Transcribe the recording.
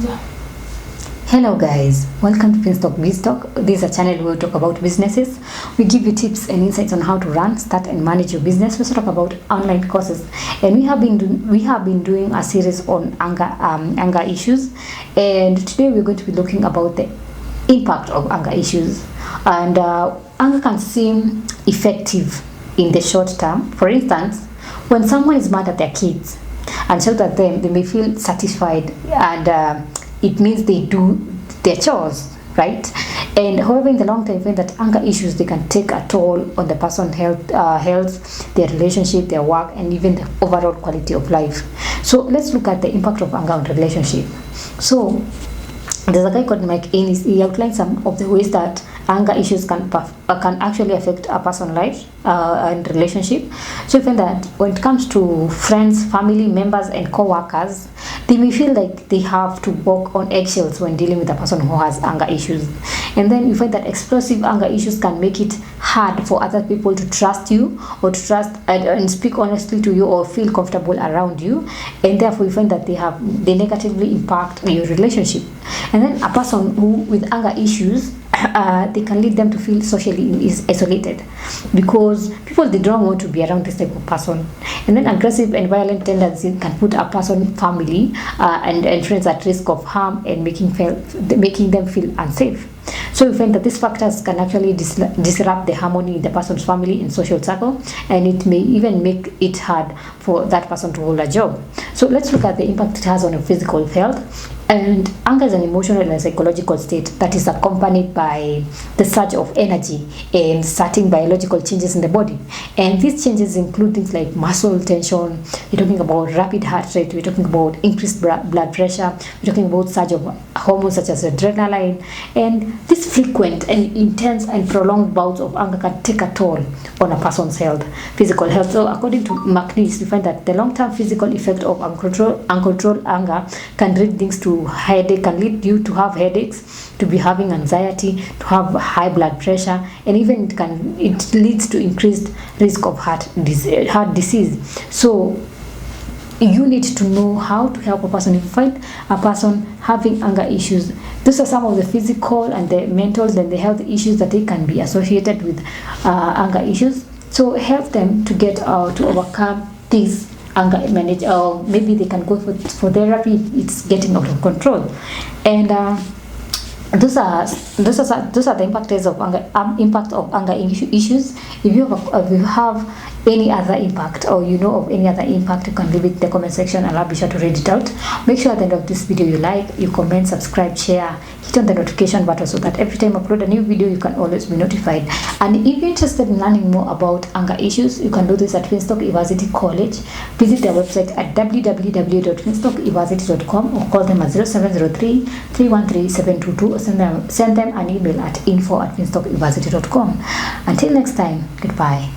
Hello guys, welcome to Finstock BizTalk. This is a channel where we talk about businesses. We give you tips and insights on how to run, start and manage your business. We also talk about online courses, and we have been doing a series on anger issues, and today we're going to be looking about the impact of anger issues. And anger can seem effective in the short term. For instance, when someone is mad at their kids and shout at them, they may feel satisfied, and it means they do their chores, right? And however, in the long term, you find that anger issues, they can take a toll on the person's health, their relationship, their work, and even the overall quality of life. So let's look at the impact of anger on relationship. So there's a guy called Mike Ennis. He outlined some of the ways that anger issues can actually affect a person's life and relationship. So you find that when it comes to friends, family members, and co-workers, they may feel like they have to walk on eggshells when dealing with a person who has anger issues. And then you find that explosive anger issues can make it hard for other people to trust you, or to trust and speak honestly to you, or feel comfortable around you. And therefore you find that they negatively impact your relationship. And then a person who with anger issues, they can lead them to feel socially isolated, because people, they don't want to be around this type of person. And then aggressive and violent tendencies can put a person, family, and friends at risk of harm and making them feel unsafe. So we find that these factors can actually disrupt the harmony in the person's family and social circle, and it may even make it hard for that person to hold a job. So let's look at the impact it has on your physical health. And anger is an emotional and psychological state that is accompanied by the surge of energy and certain biological changes in the body. And these changes include things like muscle tension, we're talking about rapid heart rate, we're talking about increased blood pressure, we're talking about surge of hormones such as adrenaline. And this frequent and intense and prolonged bouts of anger can take a toll on a person's physical health. So according to McNeese, we find that the long-term physical effect of uncontrolled anger can lead things to headache, can lead you to have headaches, to be having anxiety, to have high blood pressure, and even it leads to increased risk of heart disease. So you need to know how to help a person. If you find a person having anger issues, these are some of the physical and the mental and the health issues that they can be associated with anger issues. So help them to get to overcome these anger manage, or maybe they can go for therapy. It's getting out of control. And those are the impact of anger issues. If you have any other impact, or you know of any other impact, you can leave it in the comment section and I'll be sure to read it out. Make sure at the end of this video you comment, subscribe, share, hit on the notification button so that every time I upload a new video you can always be notified. And if you're interested in learning more about anger issues, you can do this at Finstock University College. Visit their website at www.finstockuniversity.com, or call them at 0703 313 722, or send them an email at info@finstockuniversity.com. Until next time, goodbye.